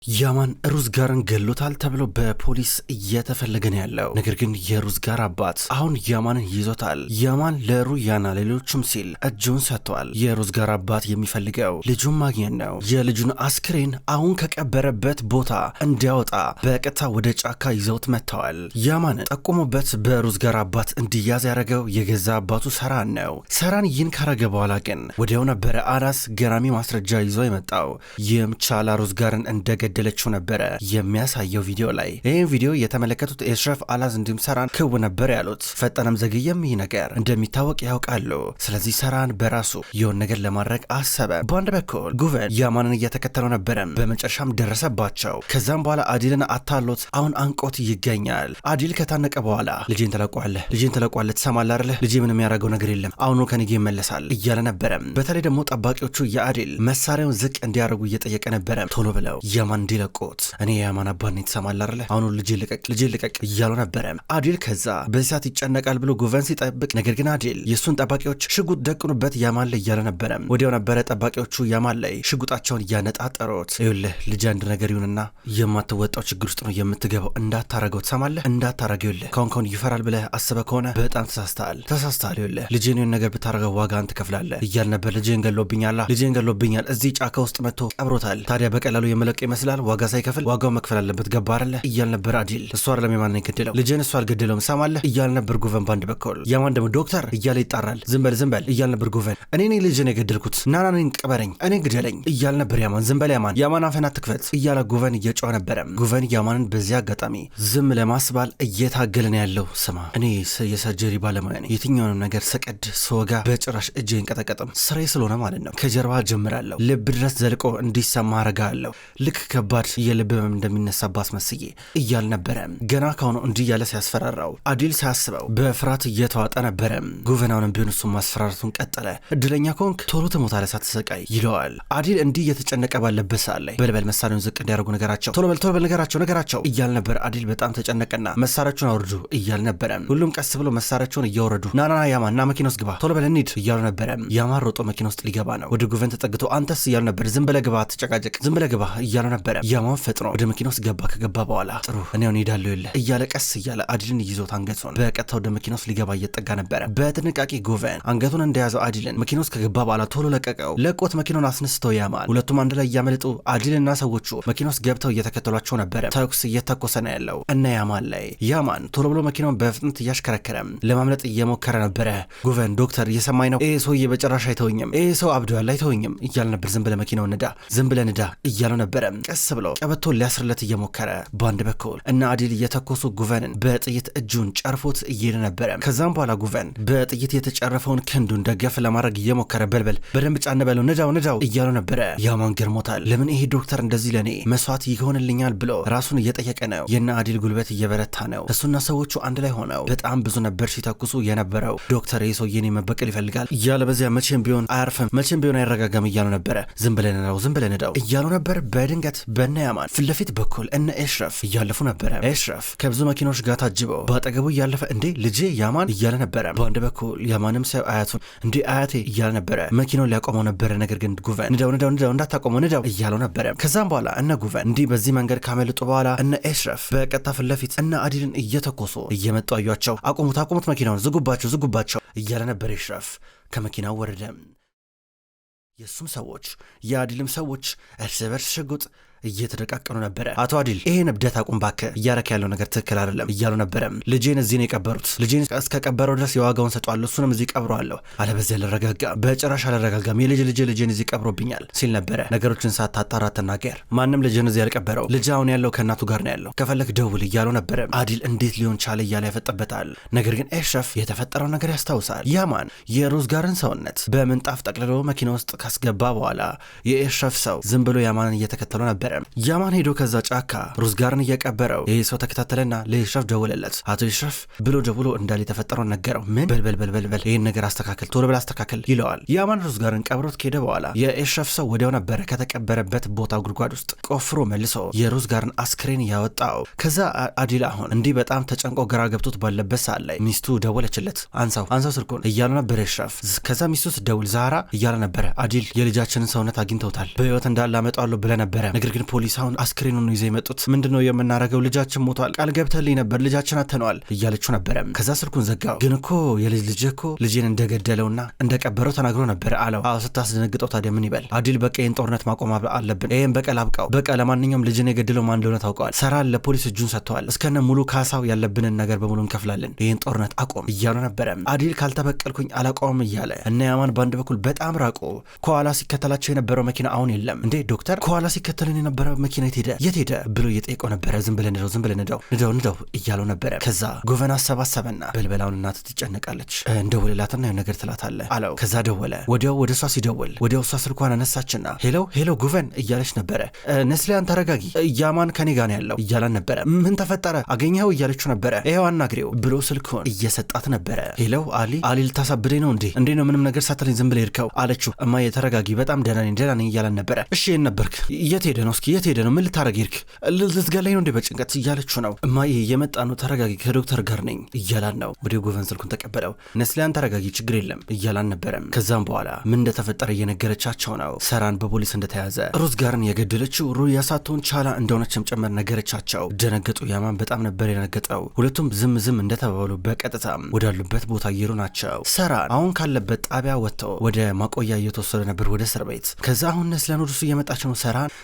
ያማን ሩዝጋርን ገሎታል ተብሎ በፖሊስ እየተፈለገ ነው ያለው። ነገር ግን የሩዝጋር አባት አሁን ያማንን ይዞታል። ያማን ለሩያና ሌሎችም ሲል እጁን ሰጥቷል። የሩዝጋር አባት የሚፈልገው ልጁን ማግኘት ነው። የልጁን አስክሬን አሁን ከቀበረበት ቦታ እንዲያወጣ በቀጥታ ወደ ጫካ ይዘውት መጥተዋል። ያማንን ጠቁሞበት በሩዝጋር አባት እንዲያዝ ያደረገው የገዛ አባቱ ሰራን ነው። ሰራን ይህን ካረገ በኋላ ግን ወዲያው ነበረ አናስ ገራሚ ማስረጃ ይዞ የመጣው። ይህም ቻላ ሩዝጋርን እንደገ ደለችው ነበረ የሚያሳየው ቪዲዮ ላይ። ይህን ቪዲዮ የተመለከቱት ኤሽረፍ አላዝ እንዲሁም ሰራን ክው ነበር ያሉት። ፈጠነም ዘግየም ይህ ነገር እንደሚታወቅ ያውቃሉ። ስለዚህ ሰራን በራሱ የሆነ ነገር ለማድረግ አሰበ። በአንድ በኩል ጉቨን ያማንን እየተከተለው ነበረ። በመጨረሻም ደረሰባቸው። ከዛም በኋላ አዲልን አታሎት አሁን አንቆት ይገኛል። አዲል ከታነቀ በኋላ ልጄን ተለቋለ ትሰማለህ አይደለ? ልጄ ምንም የሚያደርገው ነገር የለም አሁኑ ከኔ ይመለሳል እያለ ነበረ። በተለይ ደግሞ ጠባቂዎቹ የአዲል መሳሪያውን ዝቅ እንዲያደርጉ እየጠየቀ ነበረ። ቶሎ ብለው ያማን እንዲለቁት እኔ ያማን አባን ትሰማለህ አይደለ? አሁን ልጄ ልቀቅ እያሉ ነበረ። አዲል ከዛ በዚህ ሰዓት ይጨነቃል ብሎ ጉቨን ሲጠብቅ፣ ነገር ግን አዲል የእሱን ጠባቂዎች ሽጉጥ ደቅኑበት ያማን ላይ እያለ ነበረ። ወዲያው ነበረ ጠባቂዎቹ ያማን ላይ ሽጉጣቸውን እያነጣጠሩት። ይኸውልህ ልጅ አንድ ነገር ይሁንና የማትወጣው ችግር ውስጥ ነው የምትገባው፣ እንዳታረገው ትሰማለህ? እንዳታረገው ይኸውልህ ካሁን ይፈራል ብለህ አስበህ ከሆነ በጣም ተሳስተሃል። ይኸውልህ ልጄን የሆነ ነገር ብታረገው ዋጋን ትከፍላለህ እያል ነበር። ልጄን ገሎብኛል እዚህ ጫካ ውስጥ መጥቶ ቀብሮታል። ታዲያ በቀላሉ የመለቅ ይመስላል ዋጋ ሳይከፍል ዋጋው መክፈል አለበት ገባ አይደለ እያል ነበር አዲል። እሱ አይደለም የማን ገደለው ልጄን እሱ አልገደለውም ሰማለህ እያል ነበር ጉቨን ባንድ በኩል። ያማን ደግሞ ዶክተር እያለ ይጣራል። ዝም በል እያል ነበር ጉቨን። እኔ ልጄን የገደልኩት ናናን ቅበረኝ እኔ ግደለኝ እያል ነበር ያማን። ዝም በል ያማን አፈን አትክፈት እያለ ጉቨን እየጮኸ ነበረ። ጉቨን ያማንን በዚህ አጋጣሚ ዝም ለማስባል እየታገለ ነው ያለው። ስማ እኔ የሰርጀሪ ባለሙያ ነኝ። የትኛውንም ነገር ስቀድ ስወጋ በጭራሽ እጄ አይንቀጠቀጥም። ስራዬ ስለሆነ ማለት ነው። ከጀርባ ጀምራለሁ ልብ ድረስ ዘልቆ እንዲሰማ አረጋለሁ። ልክ ከባድ የልብ ህመም እንደሚነሳባት መስዬ እያል ነበረ። ገና ካሁኑ እንዲህ እያለ ሲያስፈራራው አዲል ሲያስበው በፍርሃት እየተዋጠ ነበረ። ጉቨናውንም ቢሆን እሱን ማስፈራራቱን ቀጠለ። እድለኛ ከሆንክ ቶሎ ትሞታለህ ሳትሰቃይ ይለዋል። አዲል እንዲህ እየተጨነቀ ባለበት ሰዓት ላይ በልበል መሳሪያውን ዝቅ እንዲያደርጉ ነገራቸው፣ ቶሎ በል ነገራቸው እያል ነበር። አዲል በጣም ተጨነቀና መሳሪያቸውን አውርዱ እያል ነበረ። ሁሉም ቀስ ብሎ መሳሪያቸውን እያወረዱ ናና ያማን ና መኪና ውስጥ ግባ ቶሎ በል እንሂድ እያሉ ነበረ። ያማን ሮጦ መኪና ውስጥ ሊገባ ነው። ወደ ጉቨን ተጠግቶ አንተስ እያሉ ነበር። ዝም ብለህ ግባ አትጨቃጨቅ ዝም ብለህ ግባ እያሉ ነበረ። ያማን ፈጥኖ ወደ መኪና ውስጥ ገባ። ከገባ በኋላ ጥሩ እኔ አሁን ሄዳለሁ ይኸውልህ እያለ ቀስ እያለ አዲልን ይዞት አንገቱን በቀጥታ ወደ መኪና ውስጥ ሊገባ እየጠጋ ነበረ። በጥንቃቄ ጉቨን አንገቱን እንደያዘው አዲልን መኪና ውስጥ ከገባ በኋላ ቶሎ ለቀቀው። ለቆት መኪናውን አስነስተው ያማን ሁለቱም አንድ ላይ እያመለጡ አዲልና ሰዎቹ መኪና ውስጥ ገብተው እየተከተሏቸው ነበረ። ተኩስ እየተኮሰ ነው ያለው እና ያማን ላይ። ያማን ቶሎ ብሎ መኪናውን በፍጥነት እያሽከረከረ ለማምለጥ እየሞከረ ነበረ። ጉቨን ዶክተር እየሰማኝ ነው? ይሄ ሰውዬ በጭራሽ አይተወኝም፣ ይሄ ሰው አብዷል አይተወኝም እያለ ነበር። ዝም ብለህ መኪናውን ንዳ እያለው ነበረ። ቀስ ብሎ ቀበቶ ሊያስርለት እየሞከረ በአንድ በኩል እና አዲል እየተኮሱ ጉቨንን በጥይት እጁን ጨርፎት እየሄደ ነበረ። ከዛም በኋላ ጉቨን በጥይት የተጨረፈውን ክንዱን ደገፍ ለማድረግ እየሞከረ በልበል በደንብ ጫን በለው ንዳው እያሉ ነበረ። ያማን ገርሞታል። ለምን ይሄ ዶክተር እንደዚህ ለኔ መስዋዕት ይሆንልኛል ብሎ ራሱን እየጠየቀ ነው። የና አዲል ጉልበት እየበረታ ነው። እሱና ሰዎቹ አንድ ላይ ሆነው በጣም ብዙ ነበር ሲተኩሱ የነበረው። ዶክተር ይህ ሰውዬ እኔን መበቀል ይፈልጋል እያለ በዚያ መቼም ቢሆን አያርፍም መቼም ቢሆን አይረጋጋም እያሉ ነበረ። ዝም ብለህ ንዳው እያሉ ነበር። በድንገት በነ ያማን ፊት ለፊት በኩል እነ ኤሽረፍ እያለፉ ነበረ። ኤሽረፍ ከብዙ መኪኖች ጋር ታጅበው በአጠገቡ እያለፈ እንዴ ልጄ ያማን እያለ ነበረ። በአንድ በኩል ያማንም ሰው አያቱን እንዴ አያቴ እያለ ነበረ። መኪናውን ሊያቆመው ነበረ። ነገር ግን ጉቨን ንዳው እንዳታቆመው ንዳው እያለው ነበረ። ከዛም በኋላ እነ ጉቨን እንዲህ በዚህ መንገድ ካመልጡ በኋላ እነ ኤሽረፍ በቀጥታ ፊት ለፊት እነ አዲልን እየተኮሱ እየመጡ አዩአቸው። አቁሙት መኪናውን ዝጉባቸው እያለ ነበር። ኤሽረፍ ከመኪናው ወረደ። የሱም ሰዎች የአዲልም ሰዎች እርስ በርስ ሽጉጥ እየተደቃቀኑ ነበረ። አቶ አዲል ይሄን እብደት አቁም ባክህ እያረክ ያለው ነገር ትክክል አይደለም እያሉ ነበረ። ልጄን እዚህ ነው የቀበሩት። ልጄን እስከቀበረው ድረስ የዋጋውን ሰጧለሁ፣ እሱንም እዚህ ቀብረዋለሁ። አለበዚያ በጭራሽ አልረጋጋም። ልጄን እዚህ ቀብሮብኛል ሲል ነበረ። ነገሮችን ሳታጣራ አትናገር። ማንም ልጄን እዚህ ያልቀበረው። ልጅ አሁን ያለው ከእናቱ ጋር ነው ያለው፣ ከፈለክ ደውል እያሉ ነበረ። አዲል እንዴት ሊሆን ቻለ እያለ ያፈጠበታል። ነገር ግን ኤሽረፍ የተፈጠረው ነገር ያስታውሳል። ያማን የሩዝጋርን ሰውነት በምንጣፍ ጠቅልሎ መኪና ውስጥ ካስገባ በኋላ የኤሽረፍ ሰው ዝም ብሎ ያማንን እየተከተለው ነበር። ያማን ሄዶ ከዛ ጫካ ሩዝጋርን እየቀበረው ይሄ ሰው ተከታተለና ለኤሽረፍ ደወለለት። አቶ ኤሽረፍ ብሎ ደውሎ እንዳለ የተፈጠረው ነገረው። ምን በል ይሄን ነገር አስተካከል ቶሎ ብላ አስተካከል ይለዋል። ያማን ሩዝጋርን ቀብሮት ከሄደ በኋላ የኤሽረፍ ሰው ወዲያው ነበረ ከተቀበረበት ቦታ ጉድጓድ ውስጥ ቆፍሮ መልሶ የሩዝጋርን አስክሬን ያወጣው። ከዛ አዲል አሁን እንዲህ በጣም ተጨንቆ ግራ ገብቶት ባለበት ሰዓት ላይ ሚስቱ ደወለችለት። አንሳው ስልኩን እያሉ ነበር ኤሽረፍ። ከዛ ሚስቱ ስትደውል ዛራ እያለ ነበረ። አዲል የልጃችንን ሰውነት አግኝተውታል፣ በህይወት እንዳለ አመጣዋለሁ ብለ ነበረ፣ ነገር ግን ግን ፖሊስ አሁን አስክሬኑን ይዘው የመጡት ምንድነው የምናረገው? ልጃችን ሞቷል፣ ቃል ገብተልኝ ነበር፣ ልጃችን አተነዋል እያለችው ነበረ። ከዛ ስልኩን ዘጋው። ግን እኮ የልጅ ልጅ እኮ ልጄን እንደገደለውና እንደቀበረው ተናግሮ ነበር አለው። አዎ ስታስደነግጠው ታዲያ ምን ይበል? አዲል በቃ ይህን ጦርነት ማቆም አለብን፣ ይህን በቀል አብቃው። በቃ ለማንኛውም ልጅን የገደለው ማን እንደሆነ ታውቀዋል። ሰራን ለፖሊስ እጁን ሰጥተዋል። እስከነ ሙሉ ካሳው ያለብንን ነገር በሙሉ እንከፍላለን። ይህን ጦርነት አቆም እያሉ ነበረ። አዲል ካልተበቀልኩኝ አላቆም እያለ እነ ያማን በአንድ በኩል በጣም ራቁ። ከኋላ ሲከተላቸው የነበረው መኪና አሁን የለም። እንዴ ዶክተር ከኋላ ሲከተልን የነበረው መኪና የት ሄደ ብሎ እየጠየቀው ነበረ። ዝም ብለን ንደው እያለው ነበረ። ከዛ ጉቨን አሰባሰበና በልበላውን እናት ትጨነቃለች፣ እንደውልላትና የሆነ ነገር ትላታለ አለው። ከዛ ደወለ። ወዲያው ወደ እሷ ሲደውል ወዲያው እሷ ስልኳን አነሳችና ሄሎ ጉቨን እያለች ነበረ። ነስሊያን ተረጋጊ፣ ያማን ከኔ ጋር ነው ያለው እያላን ነበረ። ምን ተፈጠረ አገኘኸው እያለችው ነበረ። ይሄው አናግሬው ብሎ ስልኩን እየሰጣት ነበረ። ሄሎ አሊ ልታሳብደኝ ነው እንዴ ነው ምንም ነገር ሳትለኝ ዝም ብለህ ሄድከው አለችው። እማዬ ተረጋጊ፣ በጣም ደህና ነኝ እያላን ነበረ። እሺ የት ነበርክ? የት ሄደ ነው? እስኪ የት ሄደ ነው? ምን ልታረግ ሄድክ? ልትገለኝ ነው እንዴ በጭንቀት እያለችው ነው። እማዬ የመጣ ነው ተረጋጊ፣ ከዶክተር ጋር ነኝ እያላን ነው። ወደ ጉቨን ስልኩን ተቀበለው። ነስሊያን ተረጋጊ፣ ችግር የለም እያላን ነበረ። ከዛም በኋላ ምን እንደተፈጠረ እየነገረቻቸው ነው። ሰራን በፖሊስ እንደተያዘ ሩዝ ጋርን የገደለችው ሩያ ሳትሆን ቻላ እንደሆነችም ጭምር ነገረቻቸው። ደነገጡ። ያማን በጣም ነበር የደነገጠው። ሁለቱም ዝም እንደተባባሉ በቀጥታ ወዳሉበት ቦታ እየሄዱ ናቸው። ሰራን አሁን ካለበት ጣቢያ ወጥተው ወደ ማቆያ እየተወሰደ ነበር ወደ እስር ቤት። ከዛ አሁን ነስሊያን ወደሱ እየመጣች ነው።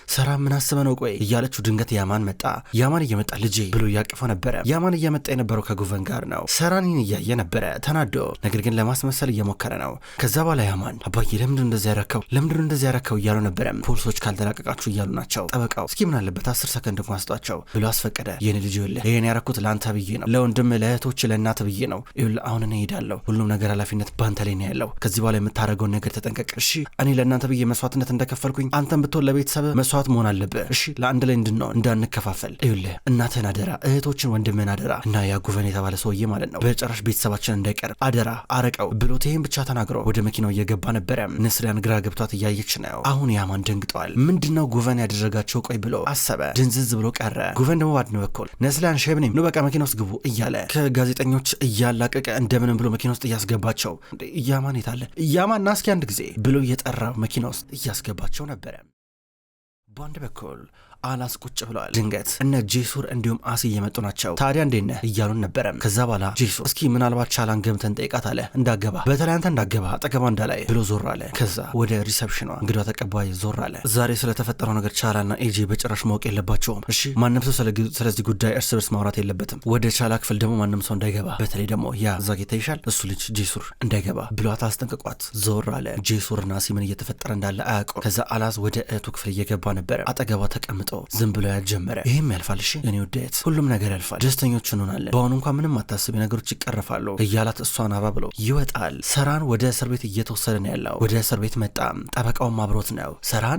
ሰራን ምን አስበህ ነው? ቆይ እያለችው ድንገት ያማን መጣ። ያማን እየመጣ ልጄ ብሎ እያቀፈው ነበረ። ያማን እየመጣ የነበረው ከጉቨን ጋር ነው። ሰራንን እያየ ነበረ ተናዶ፣ ነገር ግን ለማስመሰል እየሞከረ ነው። ከዛ በኋላ ያማን አባዬ ለምንድን እንደዚህ ያረከው እያሉ ነበረ። ፖሊሶች ካልተላቀቃችሁ እያሉ ናቸው። ጠበቃው እስኪ ምን አለበት 10 ሰከንድ እንኳን ስጧቸው ብሎ አስፈቀደ። የኔ ልጅ ይኸውልህ ይሄን ያረኩት ለአንተ ብዬ ነው፣ ለወንድም ለእህቶች ለእናት ብዬ ነው። ይኸውልህ አሁን እኔ እሄዳለሁ። ሁሉም ነገር ኃላፊነት ባንተ ላይ ነው ያለው። ከዚህ በኋላ የምታደርገውን ነገር ተጠንቀቅ እሺ? እኔ ለእናንተ ብዬ መስዋዕትነት እንደከፈልኩኝ አንተም ብትሆን ለቤተሰብ መስዋዕት መሆን አለብህ እሺ? ለአንድ ላይ እንድንሆን እንዳንከፋፈል። ይኸውልህ እናትህን አደራ፣ እህቶችን ወንድምህን አደራ እና ያ ጉቨን የተባለ ሰውዬ ማለት ነው በጭራሽ ቤተሰባችን እንዳይቀር አደራ አረቀው ብሎት ይሄን ብቻ ተናግሮ ወደ መኪናው እየገባ ነበረ። ነስሊያን ግራ ገብቷት እያየች ነው። አሁን ያማን ደንግጧል። ምንድነው ጉቨን ያደረጋቸው ቆይ ብሎ አሰበ። ድንዝዝ ብሎ ቀረ። ጉቨን ደግሞ ባድነው በኩል ነስሊያን ሸብኔም ነው በቃ መኪና ውስጥ ግቡ እያለ ከጋዜጠኞች እያላቀቀ እንደምንም ብሎ መኪና ውስጥ እያስገባቸው። ያማን የታለ? ያማን ና እስኪ አንድ ጊዜ ብሎ እየጠራው መኪና ውስጥ እያስገባቸው ነበረ። በአንድ በኩል አላስ ቁጭ ብለዋል። ድንገት እነ ጄሱር እንዲሁም አሲ እየመጡ ናቸው። ታዲያ እንዴት ነህ እያሉን ነበረ። ከዛ በኋላ ጄሱር እስኪ ምናልባት ቻላን ገብተን ጠይቃት አለ። እንዳገባ በተለይ አንተ እንዳገባ አጠገባ እንዳላይ ብሎ ዞር አለ። ከዛ ወደ ሪሰፕሽኗ እንግዷ ተቀባይ ዞር አለ። ዛሬ ስለተፈጠረው ነገር ቻላና ኤጄ በጭራሽ ማወቅ የለባቸውም እሺ? ማንም ሰው ስለዚህ ጉዳይ እርስ በርስ ማውራት የለበትም። ወደ ቻላ ክፍል ደግሞ ማንም ሰው እንዳይገባ፣ በተለይ ደግሞ ያ እዛ ጌታ ይሻል እሱ ልጅ ጄሱር እንዳይገባ ብሏት አስጠንቅቋት ዞር አለ። ጄሱርና አሲ ምን እየተፈጠረ እንዳለ አያውቁም። ከዛ አላስ ወደ እህቱ ክፍል እየገባ ነበረ። አጠገቧ ተቀምጦ ዝም ብሎ ያልጀመረ ይሄም ያልፋል እሺ እኔ ውዴት ሁሉም ነገር ያልፋል፣ ደስተኞች እንሆናለን፣ በአሁኑ እንኳን ምንም አታስቢ፣ ነገሮች ይቀርፋሉ እያላት እሷን አባ ብሎ ይወጣል። ሰራን ወደ እስር ቤት እየተወሰደ ነው ያለው። ወደ እስር ቤት መጣ። ጠበቃውም አብሮት ነው።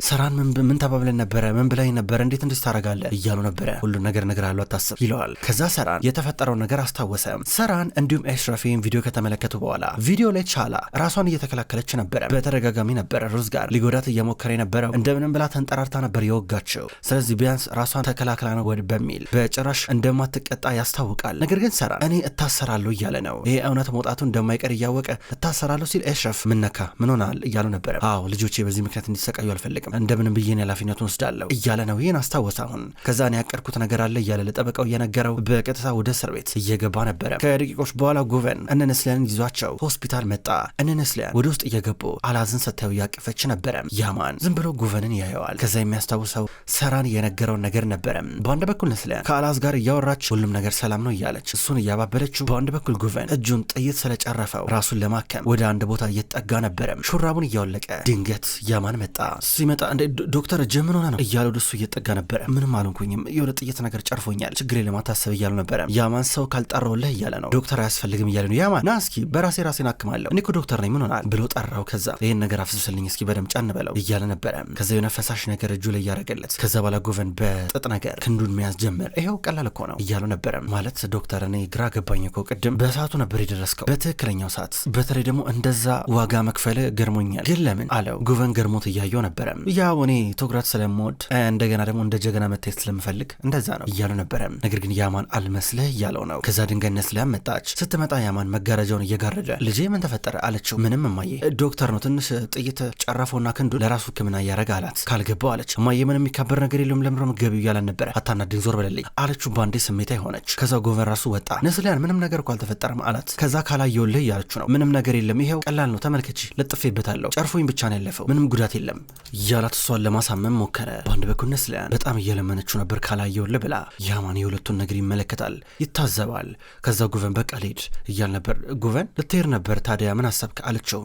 ሰራን ምን ተባብለን ነበረ? ምን ብላኝ ነበረ? እንዴት እንደዚህ ታደርጋለህ እያሉ ነበረ። ሁሉ ነገር አለው አታስብ ይለዋል። ከዛ ሰራን የተፈጠረው ነገር አስታወሰ። ሰራን እንዲሁም ኤሽራፊን ቪዲዮ ከተመለከቱ በኋላ ቪዲዮ ላይ ቻላ ራሷን እየተከላከለች ነበረ። በተደጋጋሚ ነበረ ሩዝ ጋር ሊጎዳት እየሞከረ ነበረው። እንደምንም ብላ ተንጠራርታ ነበር የወጋቸው። ስለዚህ ቢያንስ ራሷን ተከላክላ ነው ወድ በሚል በጭራሽ እንደማትቀጣ ያስታውቃል። ነገር ግን ሰራን እኔ እታሰራለሁ እያለ ነው። ይሄ እውነት መውጣቱ እንደማይቀር እያወቀ እታሰራለሁ ሲል ኤሽረፍ ምነካ ምን ሆናል እያሉ ነበረ። አዎ ልጆቼ በዚህ ምክንያት እንዲሰቃዩ አልፈልግም፣ እንደምንም ብዬን ኃላፊነቱን ወስዳለሁ እያለ ነው። ይህን አስታወሰ። አሁን ከዛ እኔ ያቀድኩት ነገር አለ እያለ ለጠበቃው እየነገረው በቀጥታ ወደ እስር ቤት እየገባ ነበረ። ከደቂቆች በኋላ ጉቨን እነ ነስሊያንን ይዟቸው ሆስፒታል መጣ። እነ ነስሊያን ወደ ውስጥ እየገቡ አላዝን ሰታዩ ያቀፈች ነበረ። ያማን ዝም ብሎ ጉቨንን ያየዋል። ከዛ የሚያስታውሰው ሰራን የነገረውን ነገር ነበረ። በአንድ በኩል ነስሊያን ከአላዝ ጋር እያወራች ሁሉም ነገር ሰላም ነው እያለች እሱን እያባበለችው፣ በአንድ በኩል ጉቨን እጁን ጥይት ስለጨረፈው ራሱን ለማከም ወደ አንድ ቦታ እየተጠጋ ነበረ። ሹራቡን እያወለቀ ድንገት ያማን መጣ። ሲመጣ እንደ ዶክተር እጅ ምን ሆነ ነው እያሉ ወደሱ እየተጠጋ ነበረ። ምንም አልሆንኩኝም የሆነ ጥይት ነገር ጨርፎኛል ችግሬ ለማታሰብ እያሉ ነበረ። ያማን ሰው ካልጠራውልህ እያለ ነው። ዶክተር አያስፈልግም እያለ ነው። ያማን ና እስኪ ራሴን አክማለሁ እኔ እኮ ዶክተር ነኝ ምን ሆናል ብሎ ጠራው። ከዛ ይህን ነገር አፍስስልኝ እስኪ በደም ጫን በለው እያለ ነበረ። ከዛ የሆነ ፈሳሽ ነገር እጁ ላይ እያረገለት ከዛ በኋላ ጉቨን በጥጥ ነገር ክንዱን መያዝ ጀመር። ይሄው ቀላል እኮ ነው እያሉ ነበረ። ማለት ዶክተር እኔ ግራ ገባኝ እኮ ቅድም በሰዓቱ ነበር የደረስከው በትክክለኛው ሰዓት፣ በተለይ ደግሞ እንደዛ ዋጋ መክፈል ገርሞኛል ግን ለምን አለው። ጉቨን ገርሞት እያየው ነበረ። ያው እኔ ትኩረት ስለምወድ እንደገና ደግሞ እንደ ጀገና መታየት ስለምፈልግ እንደዛ ነው እያሉ ነበረ። ነገር ግን ያማን አልመስልህ እያለው ነው። ከዛ ድንገት ነስሊያን መጣች። ስትመጣ ያማን መጋረጃውን እየጋረደ ልጄ ምን ተፈጠረ አለችው። ምንም እማዬ ዶክተር ነው ትንሽ ጥይት ጨረፈውና ክንዱ ለራሱ ሕክምና እያረገ አላት። ካልገባው አለች። እማዬ ምንም የሚካበር ነገር የለውም ለምሮ ገቢው እያላን ነበረ። አታናድኝ ዞር በለልኝ አለችው ባንዴ ስሜታ ሆነች። ከዛ ጉቨን ራሱ ወጣ። ነስሊያን ምንም ነገር እኮ አልተፈጠረም አላት። ከዛ ካላየውልህ እያለችው ነው። ምንም ነገር የለም ይሄው ቀላል ነው ተመልከቺ ለጥፌበታለሁ ጨርፎኝ ብቻ ነው ያለፈው ምንም ጉዳት የለም እያላት እሷን ለማሳመን ሞከረ። በአንድ በኩል ነስሊያን በጣም እየለመነችው ነበር ካላየውልህ ብላ። ያማን የሁለቱን ነገር ይመለከታል ይታዘባል። ከዛ ጉቨን በቃ ልሂድ እያል ነበር። ጉቨን ልትሄድ ነበር ታዲያ ምን አሰብክ አለችው።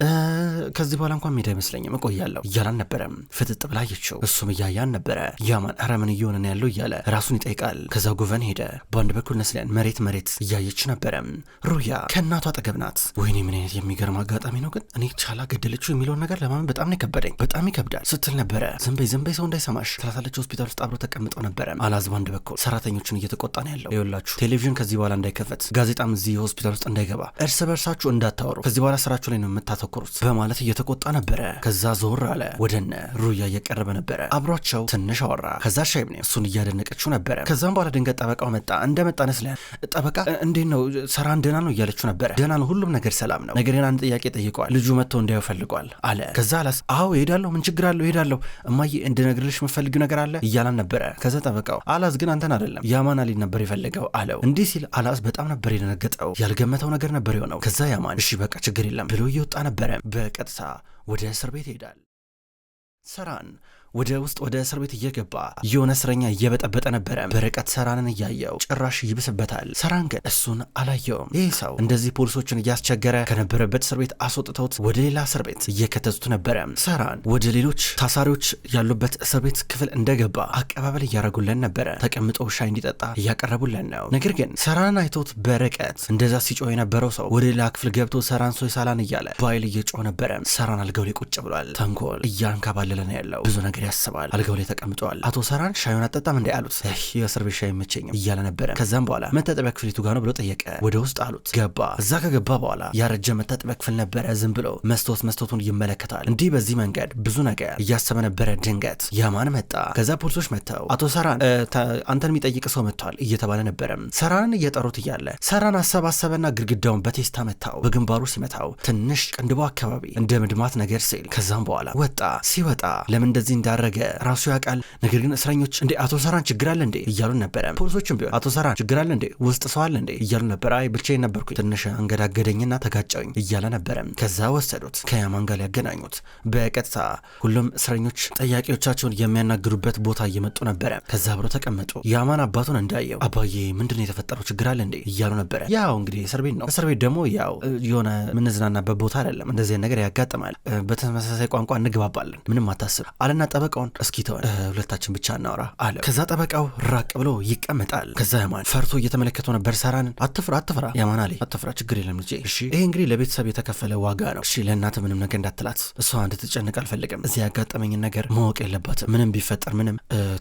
ከዚህ በኋላ እንኳን ሜዳ አይመስለኝም እቆያለሁ እያላን ነበረ። ፍጥጥ ብላ አየችው። እሱም እያያን ነበረ። ያማን ኧረ ምን እየሆነ ነው ያለው እያለ ራሱን ይጠይቃል። ከዛ ጉቨን ሄደ። በአንድ በኩል ነስሊያን መሬት እያየች ነበረ። ሩያ ከእናቷ አጠገብ ናት። ወይኔ ምን አይነት የሚገርም አጋጣሚ ነው ግን እኔ ቻላ ገደለችው የሚለውን ነገር ለማመን በጣም ነው ከበደኝ በጣም ይከብዳል ስትል ነበረ። ዝም በይ ሰው እንዳይሰማሽ ትላታለች። ሆስፒታል ውስጥ አብሮ ተቀምጠው ነበረ። አላዝ በአንድ በኩል ሰራተኞችን እየተቆጣ ነው ያለው። ይኸውላችሁ ቴሌቪዥን ከዚህ በኋላ እንዳይከፈት ጋዜጣም እዚህ ሆስፒታል ውስጥ እንዳይገባ እርስ በርሳችሁ እንዳታወሩ ከዚህ በኋላ ስራችሁ ላይ ነው የምታተኩሩት በማለት እየተቆጣ ነበረ። ከዛ ዞር አለ ወደነ ሩያ እየቀረበ ነበረ። አብሯቸው ትንሽ አወራ። ከዛ ሻይብኔ እሱን እያደነቀችው ነበረ። ከዛም በኋላ ድንገት ጠበቃው መጣ። እንደመጣ ነስሊያን ጠበቃ እንዴት ነው ሰራን ደህና ነው እያለችው ነበረ። ደህና ነው ሁሉም ነገር ሰላም ነው ነገር ግን አንድ ጥያቄ ጠይቀዋል ልጁ መጥቶ እንዳየው ፈልጓል አለ። ከዛ አላስ አዎ እሄዳለሁ ምን ችግር አለው እሄዳለሁ እማዬ እንድነግርልሽ የምፈልጊው ነገር አለ እያላን ነበረ። ከዛ ጠበቃው አላስ ግን አንተን አይደለም ያማን አሊ ነበር የፈለገው አለው። እንዲህ ሲል አላስ በጣም ነበር የደነገጠው። ያልገመተው ነገር ነበር የሆነው። ከዛ ያማን እሺ በቃ ችግር የለም ብሎ እየወጣ ነበረ። በቀጥታ ወደ እስር ቤት ይሄዳል። ሰራን ወደ እስር ቤት እየገባ የሆነ እስረኛ እየበጠበጠ ነበረ። በርቀት ሰራንን እያየው ጭራሽ ይብስበታል። ሰራን ግን እሱን አላየውም። ይህ ሰው እንደዚህ ፖሊሶችን እያስቸገረ ከነበረበት እስር ቤት አስወጥተውት ወደ ሌላ እስር ቤት እየከተቱት ነበረ። ሰራን ወደ ሌሎች ታሳሪዎች ያሉበት እስር ቤት ክፍል እንደገባ አቀባበል እያደረጉለን ነበረ። ተቀምጦ ሻይ እንዲጠጣ እያቀረቡለን ነው። ነገር ግን ሰራንን አይቶት በርቀት እንደዛ ሲጮህ የነበረው ሰው ወደ ሌላ ክፍል ገብቶ ሰራን ሶይ ሳላን እያለ ባይል እየጮህ ነበረ። ሰራን አልጋው ላይ ቁጭ ብሏል። ተንኮል እያንከባለለ ነው ያለው። ብዙ ነገር ያስባል። አልጋው ላይ ተቀምጧል። አቶ ሰራን ሻዩን አጠጣም እንዴ አሉት። የእስር ቤት ሻይ መቸኝም እያለ ነበረ። ከዛም በኋላ መታጠቢያ ክፍሊቱ ጋር ነው ብሎ ጠየቀ። ወደ ውስጥ አሉት። ገባ። እዛ ከገባ በኋላ ያረጀ መታጠቢያ ክፍል ነበረ። ዝም ብሎ መስታወቱን ይመለከታል። እንዲህ በዚህ መንገድ ብዙ ነገር እያሰበ ነበረ። ድንገት ያማን መጣ። ከዛ ፖሊሶች መጥተው አቶ ሰራን አንተን የሚጠይቅ ሰው መጥቷል እየተባለ ነበረ። ሰራንን እየጠሩት እያለ ሰራን አሰባሰበና ግድግዳውን በቴስታ መታው። በግንባሩ ሲመታው ትንሽ ቅንድቦ አካባቢ እንደ ምድማት ነገር ሲል ከዛም በኋላ ወጣ። ሲወጣ ለምን እንደዚህ እንዳረገ ራሱ ያውቃል። ነገር ግን እስረኞች እንዴ አቶ ሰራን ችግር አለ እንዴ እያሉ ነበረ። ፖሊሶችም ቢሆን አቶ ሰራን ችግር አለ እንዴ ውስጥ ሰው አለ እንዴ እያሉ ነበረ። አይ ብቻዬን ነበርኩኝ ትንሽ አንገዳገደኝና ተጋጨውኝ እያለ ነበረ። ከዛ ወሰዱት ከያማን ጋር ያገናኙት። በቀጥታ ሁሉም እስረኞች ጥያቄዎቻቸውን የሚያናግሩበት ቦታ እየመጡ ነበረ። ከዛ አብረው ተቀመጡ። ያማን አባቱን እንዳየው አባዬ ምንድነው የተፈጠረው ችግር አለ እንዴ እያሉ ነበረ። ያው እንግዲህ እስር ቤት ነው። እስር ቤት ደግሞ ያው የሆነ ምንዝናናበት ቦታ አይደለም። እንደዚህ ነገር ያጋጥማል። በተመሳሳይ ቋንቋ እንግባባለን ምንም አታስብ አለና ጠበቃውን እስኪ ተወን ሁለታችን ብቻ እናወራ አለ። ከዛ ጠበቃው ራቅ ብሎ ይቀመጣል። ከዛ ያማን ፈርቶ እየተመለከተው ነበር ሰራንን። አትፍራ ያማን አለ አትፍራ ችግር የለም ልጄ እሺ ይሄ እንግዲህ ለቤተሰብ የተከፈለ ዋጋ ነው። እሺ ለእናት ምንም ነገር እንዳትላት እሷ እንድትጨነቅ አልፈልግም። እዚህ ያጋጠመኝን ነገር ማወቅ የለባትም ምንም ቢፈጠር ምንም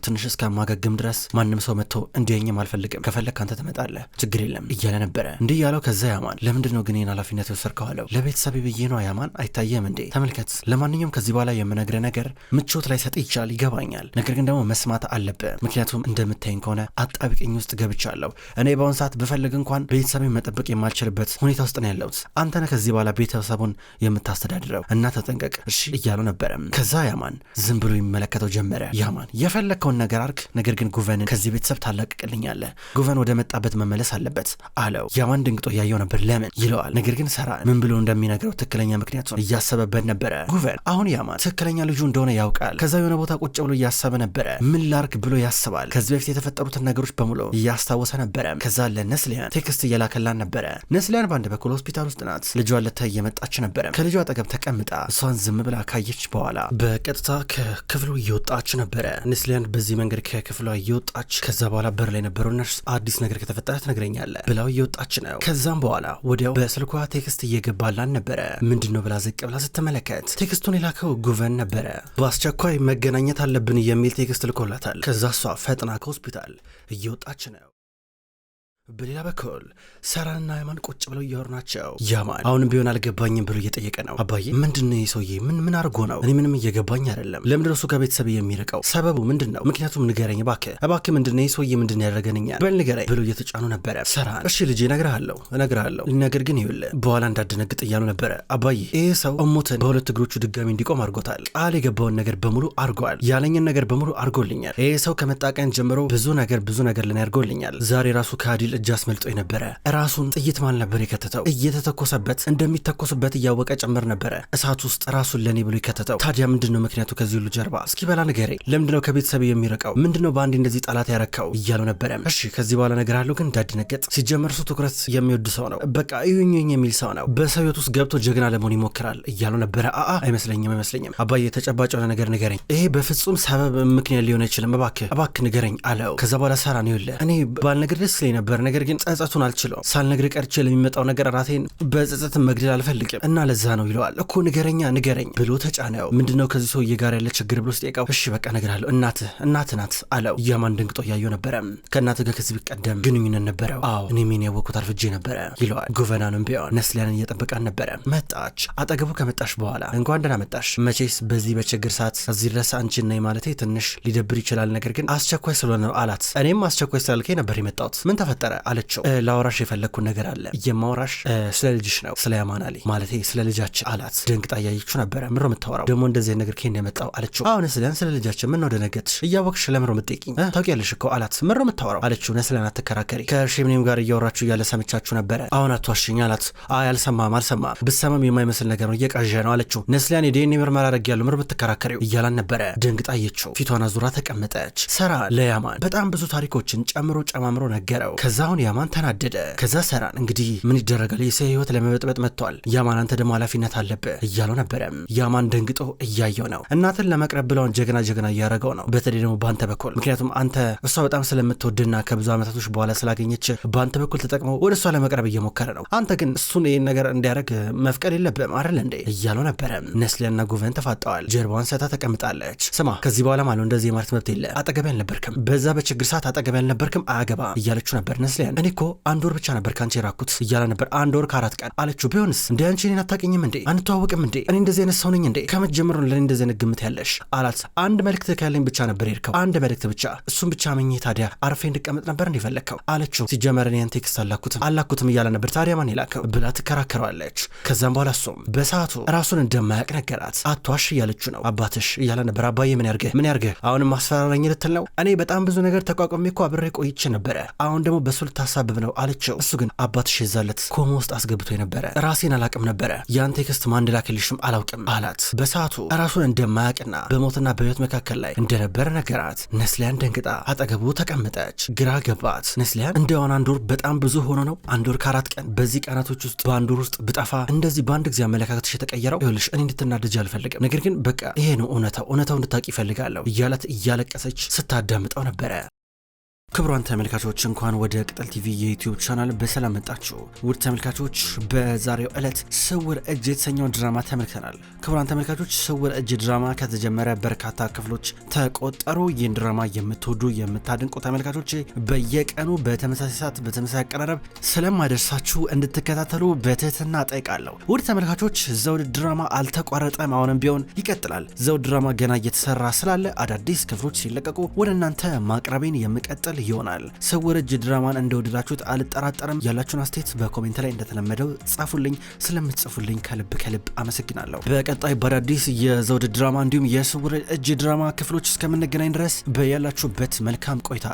ትንሽ እስከማገግም ድረስ ማንም ሰው መጥቶ እንዲያየኝም አልፈልግም። ከፈለክ አንተ ትመጣለህ ችግር የለም እያለ ነበረ። እንዲህ ያለው ከዛ ያማን ለምንድን ነው ግን ይህን ኃላፊነት የወሰድከው አለው። ለቤተሰብ ብዬ ነው ያማን አይታየም እንዴ ተመልከት። ለማንኛውም ከዚህ በኋላ የምነግረ ነገር ምቾት ላይ ሰጥ ይቻል ይገባኛል። ነገር ግን ደግሞ መስማት አለብህ። ምክንያቱም እንደምታይኝ ከሆነ አጣብቂኝ ውስጥ ገብቻለሁ። እኔ በአሁን ሰዓት ብፈልግ እንኳን ቤተሰብን መጠበቅ የማልችልበት ሁኔታ ውስጥ ነው ያለሁት። አንተ ነህ ከዚህ በኋላ ቤተሰቡን የምታስተዳድረው እና ተጠንቀቅ እሺ እያሉ ነበረ። ከዛ ያማን ዝም ብሎ ይመለከተው ጀመረ። ያማን የፈለግከውን ነገር አርግ፣ ነገር ግን ጉቨንን ከዚህ ቤተሰብ ታላቅቅልኛለህ። ጉቨን ወደ መጣበት መመለስ አለበት አለው። ያማን ድንግጦ ያየው ነበር። ለምን ይለዋል። ነገር ግን ሰራን ምን ብሎ እንደሚነግረው ትክክለኛ ምክንያቱን እያሰበበት ነበረ። ጉቨን አሁን ያማን ትክክለኛ ልጁ እንደሆነ ያውቃል። ከዛ የሆነ ቦታ ቁጭ ብሎ እያሰበ ነበረ። ምን ላርግ ብሎ ያስባል። ከዚህ በፊት የተፈጠሩትን ነገሮች በሙሉ እያስታወሰ ነበረ። ከዛ ለነስሊያን ቴክስት እየላከላን ነበረ። ነስሊያን በአንድ በኩል ሆስፒታል ውስጥ ናት። ልጇን ልታይ እየመጣች ነበረ። ከልጇ አጠገብ ተቀምጣ እሷን ዝም ብላ ካየች በኋላ በቀጥታ ከክፍሉ እየወጣች ነበረ። ነስሊያን በዚህ መንገድ ከክፍሏ እየወጣች ከዛ በኋላ በር ላይ ነበረው ነርስ አዲስ ነገር ከተፈጠረ ትነግረኛለህ ብላው እየወጣች ነው። ከዛም በኋላ ወዲያው በስልኳ ቴክስት እየገባላን ነበረ። ምንድነው ብላ ዝቅ ብላ ስትመለከት ቴክስቱን የላከው ጉቨን ነበረ። በአስቸኳይ መገናኘት አለብን የሚል ቴክስት ልኮላታል። ከዛ እሷ ፈጥና ከሆስፒታል እየወጣች ነው። በሌላ በኩል ሰራንና ያማን ቁጭ ብለው እያወሩ ናቸው። ያማን አሁንም ቢሆን አልገባኝም ብሎ እየጠየቀ ነው። አባዬ ምንድነው የሰውዬ ምን አድርጎ ነው? እኔ ምንም እየገባኝ አይደለም። ለምንድነው እሱ ከቤተሰብ የሚርቀው? ሰበቡ ምንድነው? ምክንያቱም ንገረኝ እባክህ ምንድነው የሰውዬ ምንድነው ያደረገንኛል? በል ንገረኝ ብሎ እየተጫኑ ነበረ። ሰራን እሺ ልጄ እነግርሃለሁ ነገር ግን ይኸውልህ በኋላ እንዳደነግጥ እያሉ ነበረ። አባዬ ይሄ ሰው እሞትን በሁለት እግሮቹ ድጋሚ እንዲቆም አድርጎታል። ቃል የገባውን ነገር በሙሉ አድርጓል። ያለኝን ነገር በሙሉ አድርጎልኛል። ይሄ ሰው ከመጣ ቀን ጀምሮ ብዙ ነገር ለኔ አድርጎልኛል። ዛሬ ራሱ ከአዲል እጅ አስመልጦ ነበረ። ራሱን ጥይት ማል ነበር የከተተው። እየተተኮሰበት እንደሚተኮስበት እያወቀ ጭምር ነበረ እሳት ውስጥ ራሱን ለኔ ብሎ የከተተው። ታዲያ ምንድነው ምክንያቱ ከዚህ ሁሉ ጀርባ? እስኪ በላ ንገረኝ። ለምንድነው ከቤተሰብ የሚርቀው? ምንድነው በአንድ እንደዚህ ጠላት ያረካው? እያለው ነበረ። እሺ ከዚህ በኋላ ነገር አለው ግን እንዳድነገጥ። ሲጀመር እሱ ትኩረት የሚወድ ሰው ነው። በቃ እዩኝ የሚል ሰው ነው። በሰው ሕይወት ውስጥ ገብቶ ጀግና ለመሆን ይሞክራል እያለው ነበረ። አይመስለኝም አባዬ ተጨባጭ የሆነ ነገር ንገረኝ። ይሄ በፍጹም ሰበብ ምክንያት ሊሆን አይችልም። እባክህ ንገረኝ አለው። ከዛ በኋላ ሰራን ይኸውልህ እኔ ባልነግር ደስ ይለኝ ነበር፣ ነገር ግን ጸጸቱን አልችለውም። ሳልነግር ቀርቼ ለሚመጣው ነገር ራሴን በጸጸት መግደል አልፈልግም እና ለዛ ነው ይለዋል። እኮ ንገረኝ ብሎ ተጫነው። ምንድነው ከዚህ ሰውዬ ጋር ያለ ችግር ብሎ ሲጠይቀው እሺ በቃ እነግርሃለሁ እናትህ ናት አለው። ያማን ደንግጦ እያየው ነበረ። ከእናትህ ጋር ከዚህ ቢቀደም ግንኙነት ነበረው? አዎ እኔ ምን ያወቅኩት አርፍጄ ነበረ ይለዋል። ጉቨናንም ቢሆን ነስሊያንን እየጠበቃን ነበረ። መጣች። አጠገቡ ከመጣሽ በኋላ እንኳን ደህና መጣሽ። መቼስ በዚህ በችግር ሰዓት እዚህ ድረስ አንቺን ነኝ ማለቴ ትንሽ ሊደብር ይችላል፣ ነገር ግን አስቸኳይ ስለሆነ ነው አላት። እኔም አስቸኳይ ስላልከኝ ነበር የመጣሁት። ምን ተፈጠረ አለችው። ላወራሽ የፈለግኩት ነገር አለ። የማወራሽ ስለ ልጅሽ ነው፣ ስለ ያማን አሊ ማለቴ ስለ ልጃችን አላት። ደንግጣ እያየችው ነበረ። ምሮ የምታወራው ደግሞ እንደዚህ ነገር ከእኔ የመጣው አለችው። አሁን ስለ ልጃችን ምን ነው ደነገጥሽ? እያወቅሽ ለምሮ የምትጠይቂኝ? ታውቂያለሽ እኮ አላት። ምሮ የምታወራው አለችው። ነስሊያን አትከራከሪ፣ ከሼምኔም ጋር እያወራችሁ እያለ ሰምቻችሁ ነበረ። አሁን አትዋሽኝ አላት። አልሰማም ብሰማም የማይመስል ነገር ነው፣ እየቃዣ ነው አለችው። ነስሊያን የዲኤንኤ ምርመራ አደርጊያለሁ ምሮ የምትከራከሪው እያላን ነበረ። ደንግጣ አየችው። ፊቷን አዙራ ተቀመጠች። ሰራ ለያማን በጣም ብዙ ታሪኮችን ጨማምሮ ነገረው። ከዛ አሁን ያማን ተናደደ። ከዛ ሰራን እንግዲህ ምን ይደረጋል የሰው ህይወት ለመበጥበጥ መጥቷል፣ ያማን አንተ ደግሞ ኃላፊነት አለብህ እያለው ነበረ። ያማን ደንግጦ እያየው ነው። እናትን ለመቅረብ ብለውን ጀግና እያረገው ነው። በተለይ ደግሞ በአንተ በኩል ምክንያቱም አንተ እሷ በጣም ስለምትወድና ከብዙ ዓመታቶች በኋላ ስላገኘች በአንተ በኩል ተጠቅመው ወደ እሷ ለመቅረብ እየሞከረ ነው። አንተ ግን እሱን ይህን ነገር እንዲያደርግ መፍቀድ የለብህም አይደል እንዴ እያለው ነበረ። ነስሊያንና ጉቨን ተፋጠዋል። ጀርባዋን ሰታ ተቀምጣለች። ስማ ከዚህ በኋላ ማለት እንደዚህ የማለት መብት የለ። አጠገቤ አልነበርክም፣ በዛ በችግር ሰዓት አጠገቤ አልነበርክም፣ አያገባ እያለችው ነበር። ነስሊያን እኔ እኮ አንድ ወር ብቻ ነበር ካንቺ የራኩት እያለ ነበር። 1 ወር ከ4 ቀን አለችው። ቢሆንስ እንዴ አንቺ እኔን አታውቂኝም እንዴ? አንተዋወቅም እንዴ? እኔ እንደዚህ አይነት ሰው ነኝ እንዴ? ከመጀመሩ ለኔ እንደዚህ አይነት ግምት ያለሽ አላት። አንድ መልእክት ካለኝ ብቻ ነበር የሄድከው፣ አንድ መልእክት ብቻ፣ እሱም ብቻ መኝ ታዲያ አርፌ እንድቀመጥ ነበር እንዲፈለግከው አለችው። ሲጀመር እኔ ቴክስት አላኩትም እያለ ነበር። ታዲያ ማን ይላከው ብላ ትከራከረዋለች። ከዛም በኋላ እሱም በሰዓቱ ራሱን እንደማያውቅ ነገራት። አትዋሽ እያለችው ነው። አባትሽ እያለ ነበር። አባዬ ምን ያርገህ አሁንም ማስፈራራኝ ልትል ነው? እኔ በጣም ብዙ ነገር ተቋቋሚ እኮ አብሬ ቆይቼ ነበረ፣ አሁን ደግሞ በሱ ልታሳብብ ነው አለችው። እሱ ግን አባትሽ የዛለት ኮማ ውስጥ አስገብቶ ነበረ፣ ራሴን አላቅም ነበረ፣ ያን ቴክስት ማን ላከልሽም አላውቅም አላት። በሰዓቱ ራሱን እንደማያውቅና በሞትና በህይወት መካከል ላይ እንደነበረ ነገራት። ነስሊያን ደንግጣ አጠገቡ ተቀመጠች። ግራ ገባት። ነስሊያን እንደውን 1 ወር በጣም ብዙ ሆኖ ነው 1 ወር ከ4 ቀን በዚህ ቀናቶች ውስጥ በ1 ወር ውስጥ ብጠፋ እንደዚህ በአንድ ጊዜ አመለካከትሽ የተቀየረው? ይኸውልሽ እኔ እንድትናደጅ አልፈልግም፣ ነገር ግን በቃ ይሄ ነው እውነታው እንድታውቂ ይፈልጋለሁ እያላት እያለቀሰች ስታዳምጠው ነበረ። ክቡራን ተመልካቾች እንኳን ወደ ቅጠል ቲቪ የዩቲዩብ ቻናል በሰላም መጣችሁ። ውድ ተመልካቾች በዛሬው ዕለት ስውር እጅ የተሰኘው ድራማ ተመልክተናል። ክቡራን ተመልካቾች ስውር እጅ ድራማ ከተጀመረ በርካታ ክፍሎች ተቆጠሩ። ይህን ድራማ የምትወዱ የምታድንቁ ተመልካቾች በየቀኑ በተመሳሳይ ሰዓት በተመሳሳይ አቀራረብ ስለማደርሳችሁ እንድትከታተሉ በትህትና ጠይቃለሁ። ውድ ተመልካቾች ዘውድ ድራማ አልተቋረጠም፣ አሁንም ቢሆን ይቀጥላል። ዘውድ ድራማ ገና እየተሰራ ስላለ አዳዲስ ክፍሎች ሲለቀቁ ወደ እናንተ ማቅረቤን የምቀጥል ይሆናል። ስውር እጅ ድራማን እንደወደዳችሁት አልጠራጠርም። ያላችሁን አስተያየት በኮሜንት ላይ እንደተለመደው ጻፉልኝ። ስለምትጽፉልኝ ከልብ አመሰግናለሁ። በቀጣይ በአዳዲስ የዘውድ ድራማ እንዲሁም የስውር እጅ ድራማ ክፍሎች እስከምንገናኝ ድረስ በያላችሁበት መልካም ቆይታ